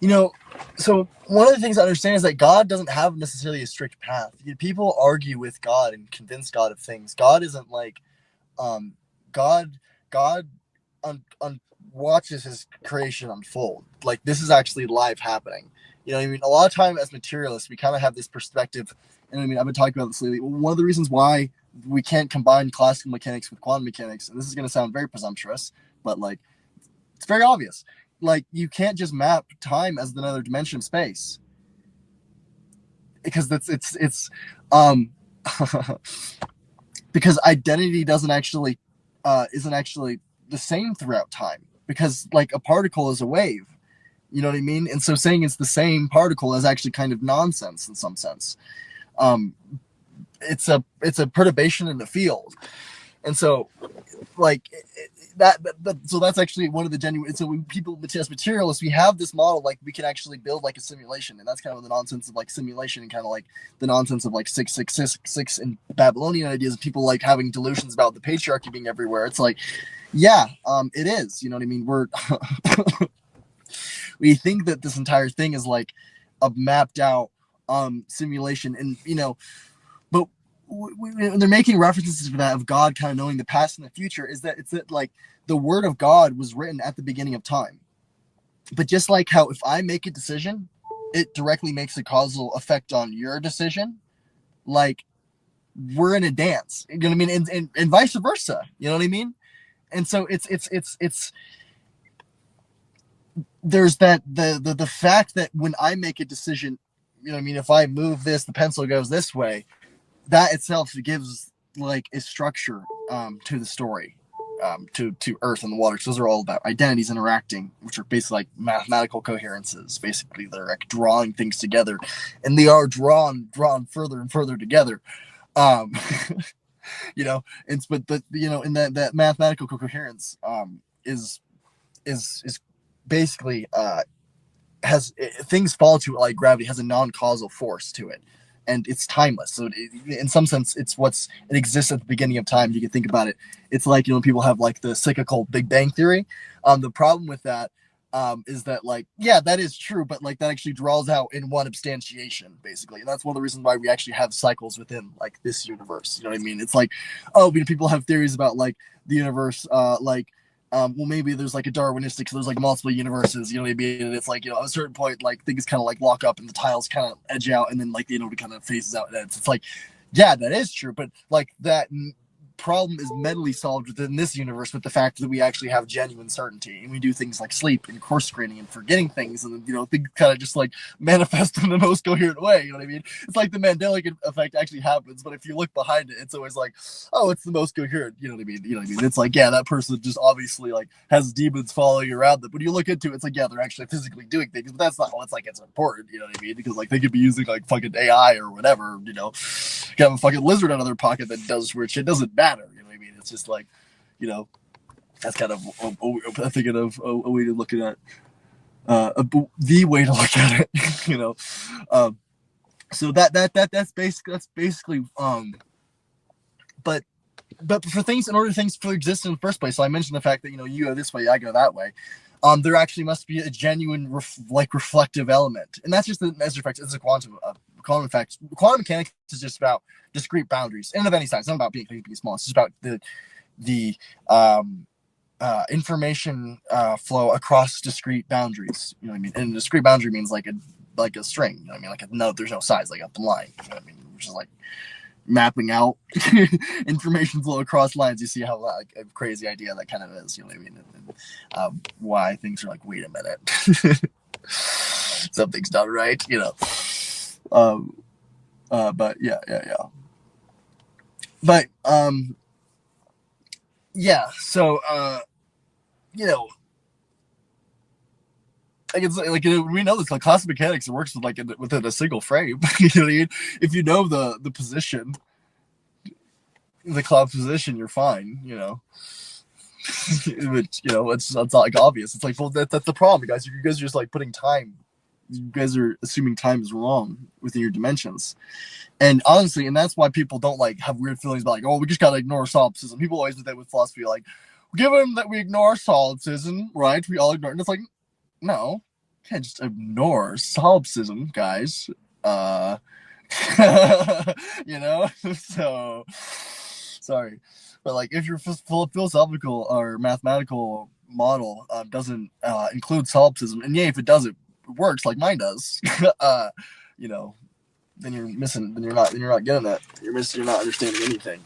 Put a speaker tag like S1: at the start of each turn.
S1: You know, so one of the things I understand is that God doesn't have necessarily a strict path. People argue with God and convince God of things. God isn't like, um, God, God watches his creation unfold. Like this is actually live happening. You know what I mean? A lot of time as materialists, we kind of have this perspective, and I mean, I've been talking about this lately. One of the reasons why we can't combine classical mechanics with quantum mechanics, and this is going to sound very presumptuous, but like it's very obvious. Like you can't just map time as another dimension of space because it's um because identity doesn't actually isn't actually the same throughout time because like a particle is a wave. You know what I mean? And so saying it's the same particle is actually kind of nonsense in some sense. Um, it's a perturbation in the field, and so like so that's actually one of the genuine. So when people as materialists, we have this model like we can actually build like a simulation, and that's kind of the nonsense of like simulation and kind of like the nonsense of like 666 and Babylonian ideas of people like having delusions about the patriarchy being everywhere. It's like, yeah, it is. You know what I mean? We think that this entire thing is like a mapped out simulation, and but when they're making references to that of God kind of knowing the past and the future, is that it's that like the word of God was written at the beginning of time. But just like how if I make a decision, it directly makes a causal effect on your decision, like we're in a dance. You know what I mean? And vice versa. You know what I mean? And so it's there's that the fact that when I make a decision, you know what I mean, if I move this, the pencil goes this way, that itself gives like a structure to the story, to Earth and the water. So those are all about identities interacting, which are basically like mathematical coherences. Basically, they're like drawing things together, and they are drawn further and further together. Um, but in that mathematical coherence is basically has things fall to it like gravity has a non-causal force to it, and it's timeless. So in some sense, it exists at the beginning of time. You can think about it. It's like people have like the cyclical Big Bang theory. The problem with that is that like yeah, that is true, but like that actually draws out in one instantiation basically, and that's one of the reasons why we actually have cycles within like this universe. You know what I mean? It's like people have theories about like the universe, well, maybe there's like a Darwinistic, so there's like multiple universes, you know what I mean? And it's like, at a certain point, like things kind of like lock up and the tiles kind of edge out, and then like, it kind of phases out. And it's like, yeah, that is true. But like that problem is mentally solved within this universe with the fact that we actually have genuine certainty and we do things like sleep and course screening and forgetting things, and things kind of just like manifest in the most coherent way. You know what I mean? It's like the Mandela effect actually happens, but if you look behind it, it's always like, oh, it's the most coherent. You know what I mean? It's like, yeah, that person just obviously like has demons following around them. But you look into it, it's like, yeah, they're actually physically doing things, but that's not what's like it's important. You know what I mean? Because like they could be using like fucking AI or whatever. You have a fucking lizard out of their pocket that does weird shit. It doesn't matter. You know what I mean? It's just like, that's kind of I'm thinking of a way to look at it. The way to look at it. So that's basically but for things, in order for things to exist in the first place, so I mentioned the fact that you go this way, I go that way. There actually must be a genuine reflective element, and that's just the measure effect. It's a quantum effect. Quantum mechanics is just about discrete boundaries, and of any size. It's not about being small. It's just about the information flow across discrete boundaries. You know what I mean? And a discrete boundary means like a string. You know what I mean? Like there's no size, like a line. You know what I mean? Which is like mapping out information flow across lines. You see how like a crazy idea that kind of is. You know what I mean? And why things are like, wait a minute, something's not right. But yeah. But yeah. So like it's like we know this like classical mechanics, it works with like within a single frame. You know what I mean? If you know the position, the cloud position, you're fine. Which it's not like obvious. It's like, well, that's the problem, guys. You guys are just like putting time. You guys are assuming time is wrong within your dimensions, and honestly, and that's why people don't like have weird feelings about like, oh, we just gotta ignore solipsism. People always do that with philosophy, like, given that we ignore solipsism, right? We all ignore, and it's like, no, can't just ignore solipsism, guys. You know, so sorry, but like if your philosophical or mathematical model doesn't include solipsism, and if it does, it works like mine does. You know, then you're missing. Then you're not getting that. You're not understanding anything.